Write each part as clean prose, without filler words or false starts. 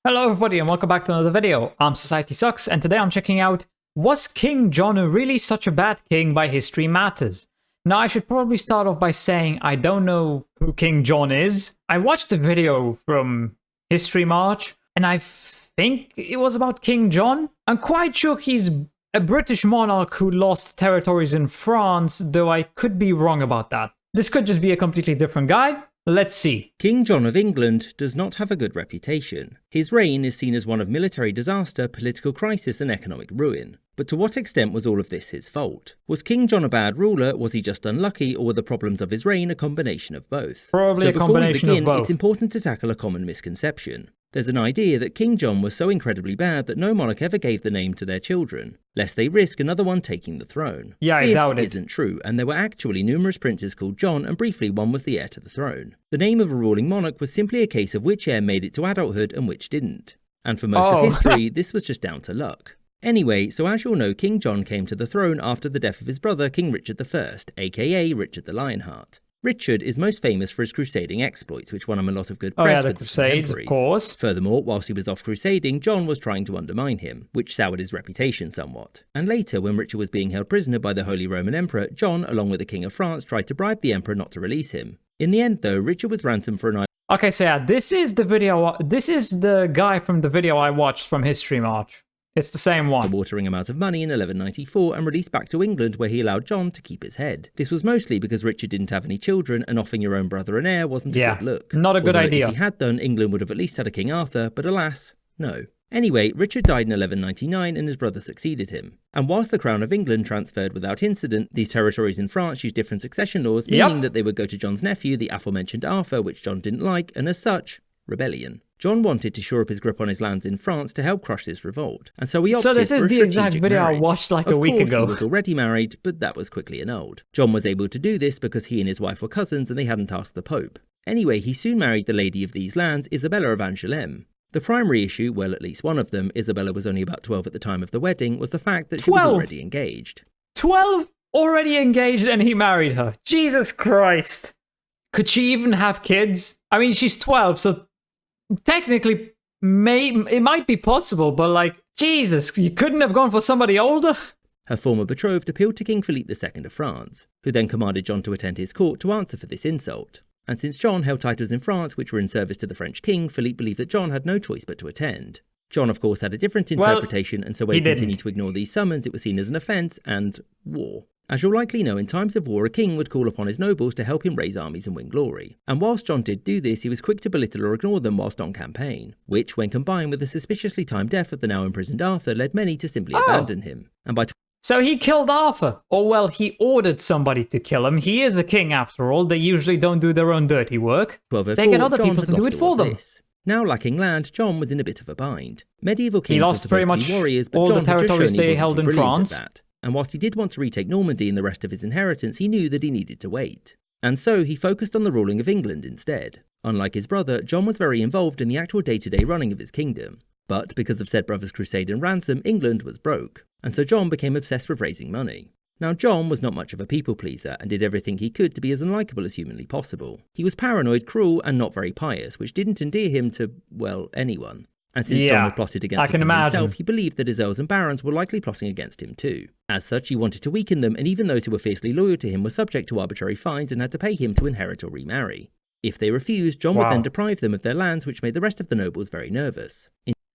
Hello everybody and welcome back to another video. I'm SocietySucks and today I'm checking out, was King John really such a bad king by history matters? Now I should probably start off by saying I don't know who King John is. I watched a video from History March and I think it was about King John. I'm quite sure he's a British monarch who lost territories in France, though I could be wrong about that. This could just be a completely different guy. Let's see. King John of England does not have a good reputation. His reign is seen as one of military disaster, political crisis and economic ruin. But to what extent was all of this his fault? Was King John a bad ruler, was he just unlucky, or were the problems of his reign a combination of both? Probably a combination of both. It's important to tackle a common misconception. There's an idea that King John was so incredibly bad that no monarch ever gave the name to their children, lest they risk another one taking the throne. Yeah, I doubt it. This isn't true, and there were actually numerous princes called John, and briefly one was the heir to the throne. The name of a ruling monarch was simply a case of which heir made it to adulthood and which didn't. And for most of history, this was just down to luck. Anyway, so as you'll know, King John came to the throne after the death of his brother, King Richard I, aka Richard the Lionheart. Richard is most famous for his crusading exploits, which won him a lot of good press with the Crusades, of course. Furthermore, whilst he was off crusading, John was trying to undermine him, which soured his reputation somewhat. And later, when Richard was being held prisoner by the Holy Roman Emperor, John, along with the King of France, tried to bribe the Emperor not to release him. In the end, though, Richard was ransomed for an Okay, so yeah, this is the guy from the video I watched from History March. It's the same one. Watering amount of money in 1194 and released back to England, where he allowed John to keep his head. This was mostly because Richard didn't have any children and offering your own brother an heir wasn't a good look. Not a good idea. If he had done, England would have at least had a King Arthur, but alas, no. Anyway, Richard died in 1199 and his brother succeeded him. And whilst the crown of England transferred without incident, these territories in France used different succession laws, meaning that they would go to John's nephew, the aforementioned Arthur, which John didn't like, and as such, rebellion. John wanted to shore up his grip on his lands in France to help crush this revolt, and so he opted for a strategic marriage. So this is the exact video I watched like a week ago. Of course, he was already married, but that was quickly annulled. John was able to do this because he and his wife were cousins and they hadn't asked the Pope. Anyway, he soon married the lady of these lands, Isabella of Angoulême. The primary issue, well at least one of them, Isabella was only about 12 at the time of the wedding, was the fact that she was already engaged. 12? Already engaged and he married her. Jesus Christ. Could she even have kids? I mean, she's 12, so technically, it might be possible, but like, Jesus, you couldn't have gone for somebody older? Her former betrothed appealed to King Philippe II of France, who then commanded John to attend his court to answer for this insult. And since John held titles in France which were in service to the French king, Philippe believed that John had no choice but to attend. John, of course, had a different interpretation, and so when he continued to ignore these summons, it was seen as an offence and war. As you'll likely know, in times of war, a king would call upon his nobles to help him raise armies and win glory. And whilst John did do this, he was quick to belittle or ignore them whilst on campaign, which, when combined with the suspiciously timed death of the now imprisoned Arthur, led many to simply abandon him. And by so he killed Arthur. Or well, he ordered somebody to kill him. He is a king after all. They usually don't do their own dirty work. They get other people to do it for them. Now lacking land, John was in a bit of a bind. Medieval kings were supposed to be warriors, but all the territories they held in France. And whilst he did want to retake Normandy and the rest of his inheritance, he knew that he needed to wait. And so he focused on the ruling of England instead. Unlike his brother, John was very involved in the actual day-to-day running of his kingdom. But because of said brother's crusade and ransom, England was broke. And so John became obsessed with raising money. Now, John was not much of a people-pleaser and did everything he could to be as unlikable as humanly possible. He was paranoid, cruel, and not very pious, which didn't endear him to, well, anyone. And since John had plotted against him himself, he believed that his earls and barons were likely plotting against him too. As such, he wanted to weaken them, and even those who were fiercely loyal to him were subject to arbitrary fines and had to pay him to inherit or remarry. If they refused, John would then deprive them of their lands, which made the rest of the nobles very nervous.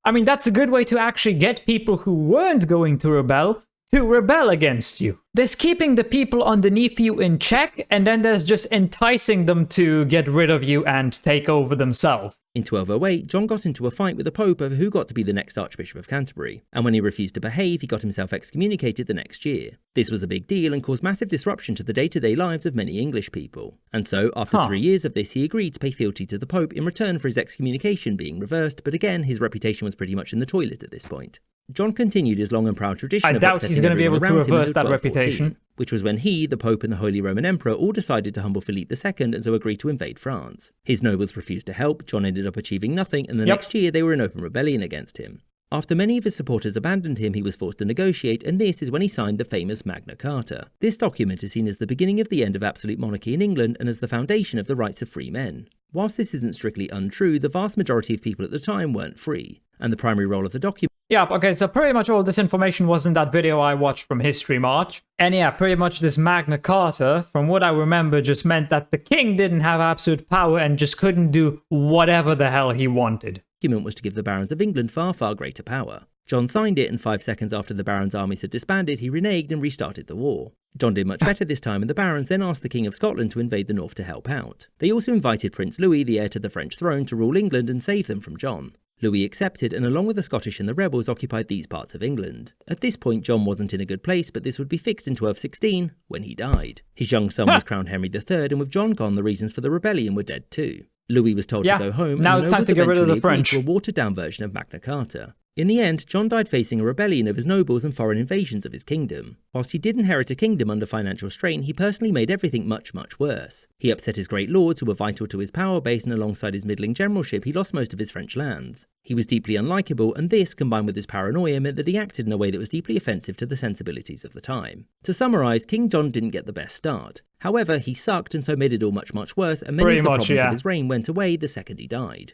I mean, that's a good way to actually get people who weren't going to rebel against you. There's keeping the people underneath you in check, and then there's just enticing them to get rid of you and take over themselves. In 1208, John got into a fight with the Pope over who got to be the next Archbishop of Canterbury, and when he refused to behave, he got himself excommunicated the next year. This was a big deal and caused massive disruption to the day-to-day lives of many English people. And so, after 3 years of this, he agreed to pay fealty to the Pope in return for his excommunication being reversed, but again, his reputation was pretty much in the toilet at this point. John continued his long and proud tradition of doubt he's going to be able to reverse that reputation. Which was when he, the Pope and the Holy Roman Emperor all decided to humble Philippe II and so agreed to invade France. His nobles refused to help, John ended up achieving nothing, and the next year they were in open rebellion against him. After many of his supporters abandoned him, he was forced to negotiate, and this is when he signed the famous Magna Carta. This document is seen as the beginning of the end of absolute monarchy in England and as the foundation of the rights of free men. Whilst this isn't strictly untrue, the vast majority of people at the time weren't free, and the primary role of the document. Yep, okay, so pretty much all this information was in that video I watched from History March. And yeah, pretty much this Magna Carta, from what I remember, just meant that the king didn't have absolute power and just couldn't do whatever the hell he wanted. Was to give the barons of England far, far greater power. John signed it, and 5 seconds after the barons' armies had disbanded, he reneged and restarted the war. John did much better this time, and the barons then asked the King of Scotland to invade the north to help out. They also invited Prince Louis, the heir to the French throne, to rule England and save them from John. Louis accepted, and along with the Scottish and the rebels occupied these parts of England. At this point, John wasn't in a good place, but this would be fixed in 1216, when he died. His young son was crowned Henry III, and with John gone, the reasons for the rebellion were dead too. Louis was told to go home, now and it's time to get rid of the French. To a watered-down version of Magna Carta. In the end, John died facing a rebellion of his nobles and foreign invasions of his kingdom. Whilst he did inherit a kingdom under financial strain, he personally made everything much, much worse. He upset his great lords who were vital to his power base, and alongside his middling generalship, he lost most of his French lands. He was deeply unlikable, and this, combined with his paranoia, meant that he acted in a way that was deeply offensive to the sensibilities of the time. To summarise, King John didn't get the best start. However, he sucked and so made it all much, much worse, and many of the problems of his reign went away the second he died.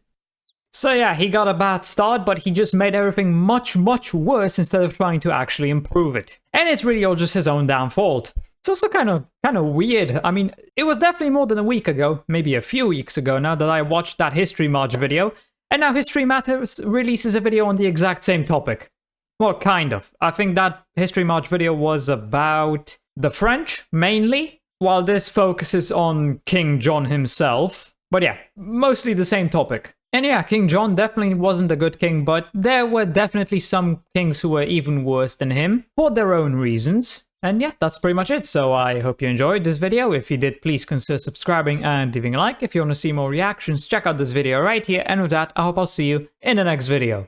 So yeah, he got a bad start, but he just made everything much, much worse instead of trying to actually improve it. And it's really all just his own damn fault. It's also kind of weird. I mean, it was definitely more than a week ago, maybe a few weeks ago now, that I watched that History March video, and now History Matters releases a video on the exact same topic. Well, kind of. I think that History March video was about the French, mainly, while this focuses on King John himself. But yeah, mostly the same topic. And yeah, King John definitely wasn't a good king, but there were definitely some kings who were even worse than him, for their own reasons. And yeah, that's pretty much it. So I hope you enjoyed this video. If you did, please consider subscribing and leaving a like. If you want to see more reactions, check out this video right here. And with that, I hope I'll see you in the next video.